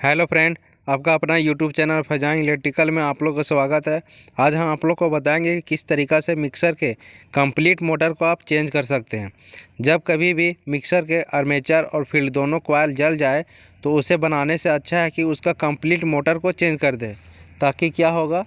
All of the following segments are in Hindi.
हेलो फ्रेंड, आपका अपना यूट्यूब चैनल फैजान इलेक्ट्रिकल में आप लोग का स्वागत है। आज हम आप लोग को बताएंगे कि किस तरीक़ा से मिक्सर के कंप्लीट मोटर को आप चेंज कर सकते हैं। जब कभी भी मिक्सर के आर्मेचर और फील्ड दोनों कॉइल जल जाए तो उसे बनाने से अच्छा है कि उसका कंप्लीट मोटर को चेंज कर दे, ताकि क्या होगा,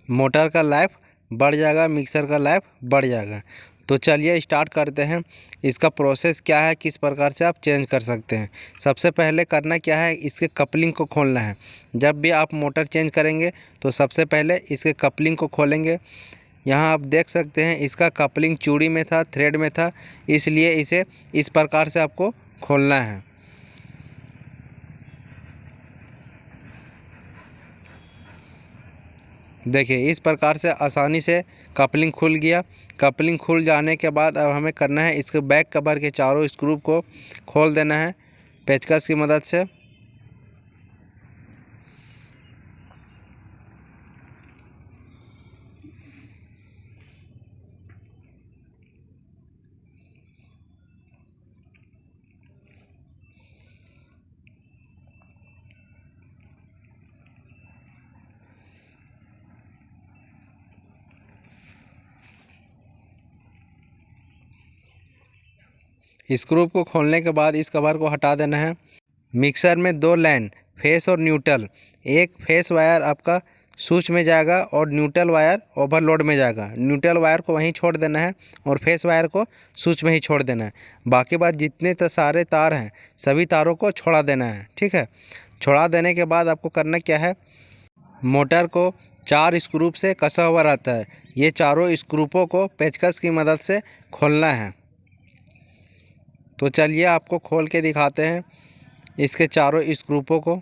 मोटर का लाइफ बढ़ जाएगा, मिक्सर का लाइफ बढ़ जाएगा। तो चलिए स्टार्ट करते हैं। इसका प्रोसेस क्या है, किस प्रकार से आप चेंज कर सकते हैं। सबसे पहले करना क्या है, इसके कपलिंग को खोलना है। जब भी आप मोटर चेंज करेंगे तो सबसे पहले इसके कपलिंग को खोलेंगे। यहाँ आप देख सकते हैं इसका कपलिंग चूड़ी में था, थ्रेड में था, इसलिए इसे इस प्रकार से आपको खोलना है। देखिए इस प्रकार से आसानी से कपलिंग खुल गया। कपलिंग खुल जाने के बाद अब हमें करना है, इसके बैक कवर के चारों स्क्रू को खोल देना है पेचकस की मदद से। स्क्रू को खोलने के बाद इस कवर को हटा देना है। मिक्सर में दो लाइन, फेस और न्यूट्रल। एक फेस वायर आपका स्विच में जाएगा और न्यूट्रल वायर ओवरलोड में जाएगा। न्यूट्रल वायर को वहीं छोड़ देना है और फेस वायर को स्विच में ही छोड़ देना है। बाकी बात जितने सारे तार हैं सभी तारों को छोड़ा देना है, ठीक है। छोड़ा देने के बाद आपको करना क्या है, मोटर को 4 स्क्रू से कसा हुआ रहता है, ये चारों स्क्रूपों को पेचकस की मदद से खोलना है। तो चलिए आपको खोल के दिखाते हैं इसके चारों स्क्रूपों को।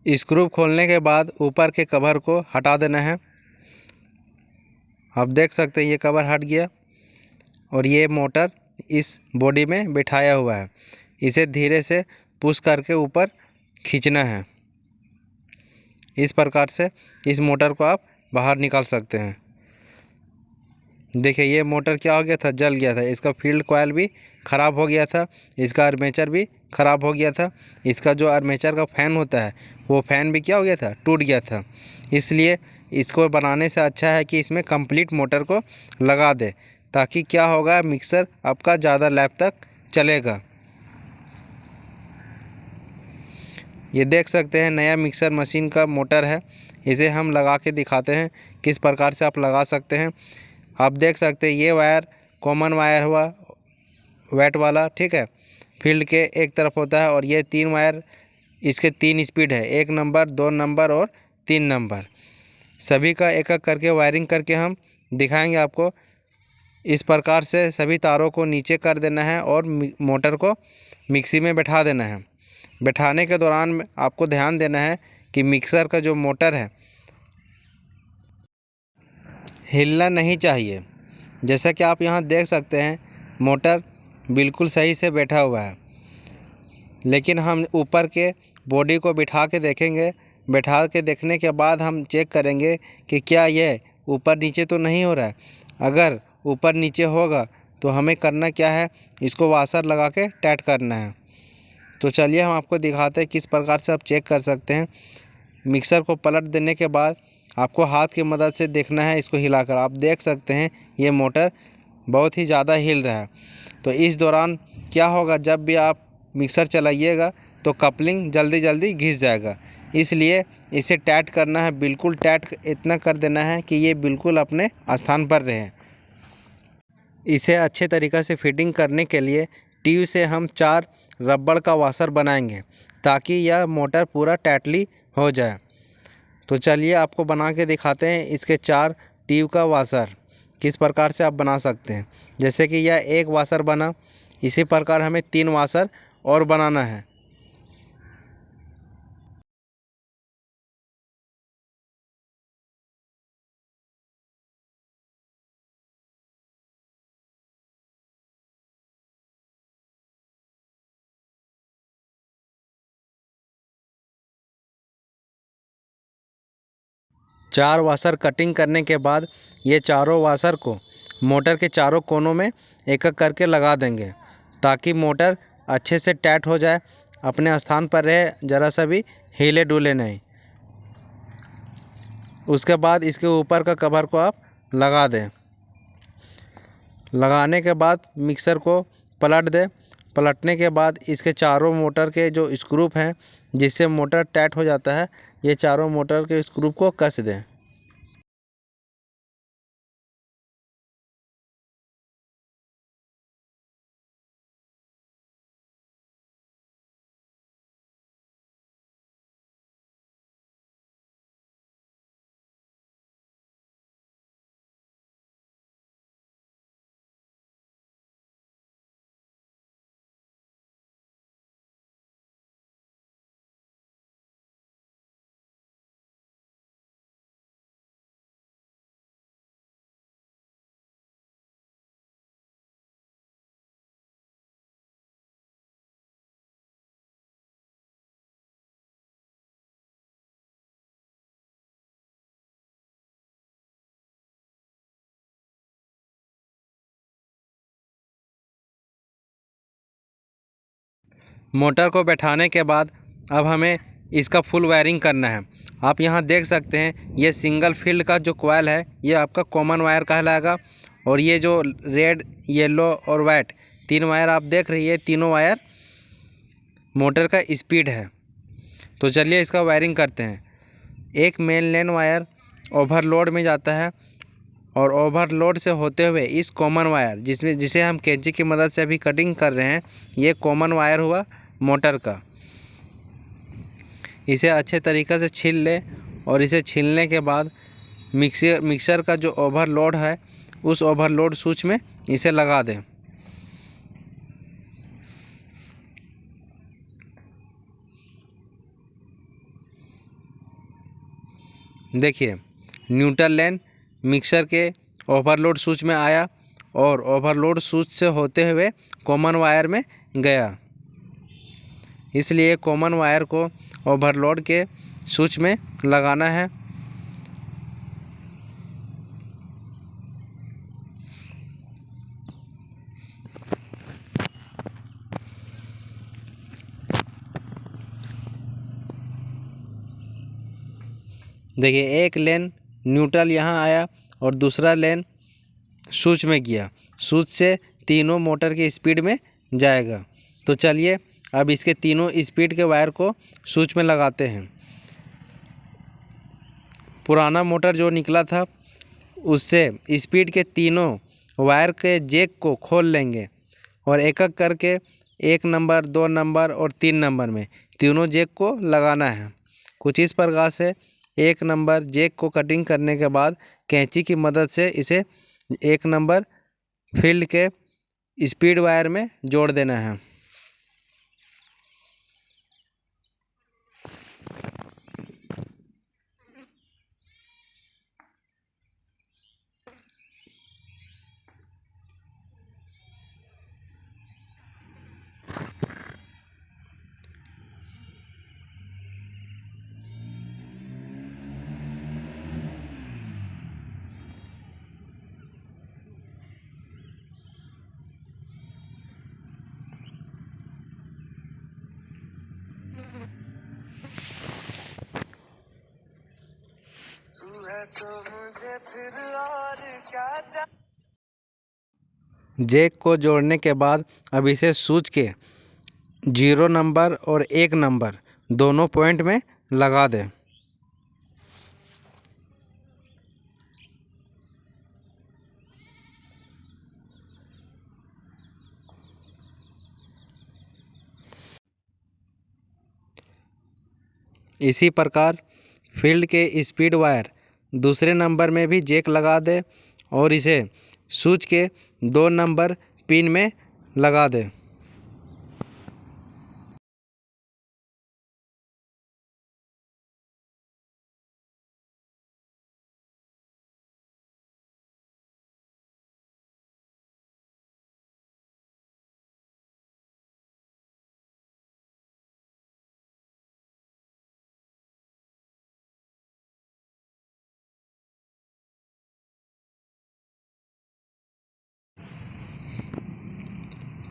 स्क्रू खोलने के बाद ऊपर के कवर को हटा देना है। आप देख सकते हैं ये कवर हट गया और ये मोटर इस बॉडी में बिठाया हुआ है। इसे धीरे से पुश करके ऊपर खींचना है। इस प्रकार से इस मोटर को आप बाहर निकाल सकते हैं। देखिए ये मोटर क्या हो गया था, जल गया था। इसका फील्ड कॉइल भी ख़राब हो गया था, इसका आर्मेचर भी ख़राब हो गया था। इसका जो आर्मेचर का फ़ैन होता है वो फ़ैन भी क्या हो गया था, टूट गया था। इसलिए इसको बनाने से अच्छा है कि इसमें कंप्लीट मोटर को लगा दे, ताकि क्या होगा, मिक्सर आपका ज़्यादा लैप तक चलेगा। ये देख सकते हैं नया मिक्सर मशीन का मोटर है। इसे हम लगा के दिखाते हैं किस प्रकार से आप लगा सकते हैं। आप देख सकते हैं ये वायर कॉमन वायर हुआ, वेट वाला, ठीक है। फील्ड के एक तरफ होता है और ये 3 वायर, इसके 3 स्पीड है, 1 नंबर, 2 नंबर और 3 नंबर। सभी का एक एक करके वायरिंग करके हम दिखाएंगे आपको। इस प्रकार से सभी तारों को नीचे कर देना है और मोटर को मिक्सी में बैठा देना है। बैठाने के दौरान आपको ध्यान देना है कि मिक्सर का जो मोटर है हिलना नहीं चाहिए। जैसा कि आप यहाँ देख सकते हैं मोटर बिल्कुल सही से बैठा हुआ है, लेकिन हम ऊपर के बॉडी को बिठा के देखेंगे। बैठा के देखने के बाद हम चेक करेंगे कि क्या ये ऊपर नीचे तो नहीं हो रहा है। अगर ऊपर नीचे होगा तो हमें करना क्या है, इसको वाशर लगा के टाइट करना है। तो चलिए हम आपको दिखाते हैं किस प्रकार से आप चेक कर सकते हैं। मिक्सर को पलट देने के बाद आपको हाथ की मदद से देखना है, इसको हिलाकर। आप देख सकते हैं ये मोटर बहुत ही ज़्यादा हिल रहा है। तो इस दौरान क्या होगा, जब भी आप मिक्सर चलाइएगा तो कपलिंग जल्दी जल्दी घिस जाएगा। इसलिए इसे टाइट करना है, बिल्कुल टाइट इतना कर देना है कि ये बिल्कुल अपने स्थान पर रहे। इसे अच्छे तरीक़े से फिटिंग करने के लिए ट्यूब से हम 4 रबड़ का वाशर बनाएंगे, ताकि यह मोटर पूरा टाइटली हो जाए। तो चलिए आपको बना के दिखाते हैं इसके 4 ट्यूब का वाशर किस प्रकार से आप बना सकते हैं। जैसे कि यह एक वाशर बना, इसी प्रकार हमें 3 वाशर और बनाना है। चार वाशर कटिंग करने के बाद ये चारों वाशर को मोटर के चारों कोनों में एक एक करके लगा देंगे, ताकि मोटर अच्छे से टाइट हो जाए, अपने स्थान पर रहे, ज़रा सा भी हिले डुले नहीं। उसके बाद इसके ऊपर का कवर को आप लगा दें। लगाने के बाद मिक्सर को पलट दें। पलटने के बाद इसके चारों मोटर के जो स्क्रू हैं, जिससे मोटर टाइट हो जाता है, ये चारों मोटर के स्क्रू को कस दें। मोटर को बैठाने के बाद अब हमें इसका फुल वायरिंग करना है। आप यहाँ देख सकते हैं, ये सिंगल फील्ड का जो कॉइल है, ये आपका कॉमन वायर कहलाएगा। और ये जो रेड, येलो और वाइट 3 वायर आप देख रही है, तीनों वायर मोटर का स्पीड है। तो चलिए इसका वायरिंग करते हैं। एक मेन लेन वायर ओवरलोड में जाता है, और ओवरलोड से होते हुए इस कॉमन वायर, जिसे हम कैंची की मदद से अभी कटिंग कर रहे हैं, ये कॉमन वायर हुआ मोटर का। इसे अच्छे तरीक़े से छील लें, और इसे छीलने के बाद मिक्सर का जो ओवरलोड है, उस ओवरलोड स्विच में इसे लगा दें। देखिए, न्यूट्रल लेन मिक्सर के ओवरलोड स्विच में आया, और ओवरलोड स्विच से होते हुए कॉमन वायर में गया। इसलिए कॉमन वायर को ओवरलोड के स्विच में लगाना है। देखिए, एक लेन न्यूट्रल यहाँ आया और दूसरा लेन स्विच में गया। स्विच से तीनों मोटर की स्पीड में जाएगा। तो चलिए अब इसके तीनों स्पीड के वायर को स्विच में लगाते हैं। पुराना मोटर जो निकला था, उससे स्पीड के तीनों वायर के जैक को खोल लेंगे, और एक एक करके 1 नंबर, 2 नंबर और 3 नंबर में तीनों जैक को लगाना है। कुछ इस प्रकार से 1 नंबर जैक को कटिंग करने के बाद कैंची की मदद से इसे 1 नंबर फील्ड के स्पीड वायर में जोड़ देना है। जैक को जोड़ने के बाद अब इसे स्विच के 0 नंबर और 1 नंबर दोनों पॉइंट में लगा दें। इसी प्रकार फील्ड के स्पीड वायर दूसरे नंबर में भी जैक लगा दें, और इसे स्विच के 2 नंबर पिन में लगा दें।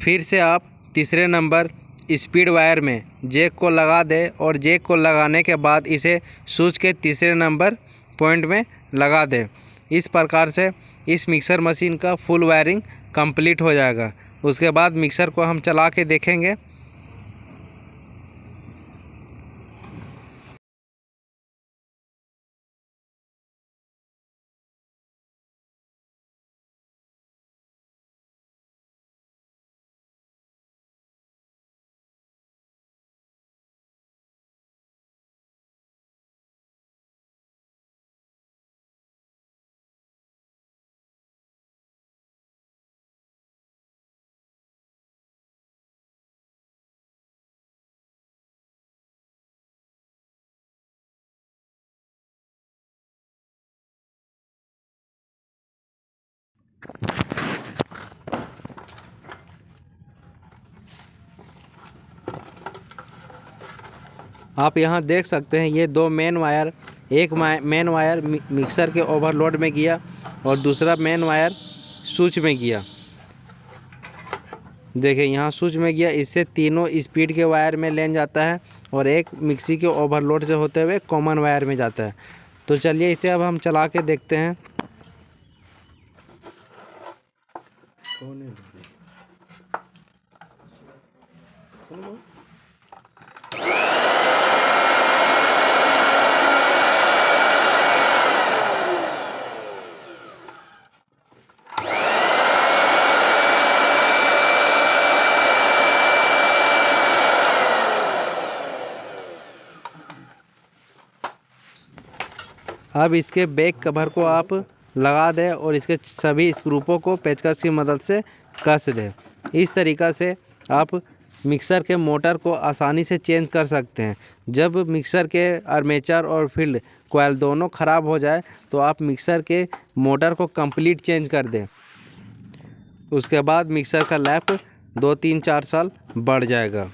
फिर से आप तीसरे नंबर स्पीड वायर में जैक को लगा दें और जैक को लगाने के बाद इसे स्विच के तीसरे नंबर पॉइंट में लगा दें। इस प्रकार से इस मिक्सर मशीन का फुल वायरिंग कंप्लीट हो जाएगा। उसके बाद मिक्सर को हम चला के देखेंगे। आप यहाँ देख सकते हैं ये 2 मेन वायर, एक मेन वायर मिक्सर के ओवरलोड में गया और दूसरा मेन वायर स्विच में गया। देखिए यहाँ स्विच में गया, इससे तीनों स्पीड के वायर में लेन जाता है और एक मिक्सी के ओवरलोड से होते हुए कॉमन वायर में जाता है। तो चलिए इसे अब हम चला के देखते हैं। अब इसके बैक कवर को आप लगा दें और इसके सभी स्क्रूपों को पेचकस की मदद से कस दें। इस तरीक़ा से आप मिक्सर के मोटर को आसानी से चेंज कर सकते हैं। जब मिक्सर के आर्मेचर और फील्ड कॉइल दोनों ख़राब हो जाए तो आप मिक्सर के मोटर को कंप्लीट चेंज कर दें। उसके बाद मिक्सर का लाइफ 2, 3, 4 साल बढ़ जाएगा।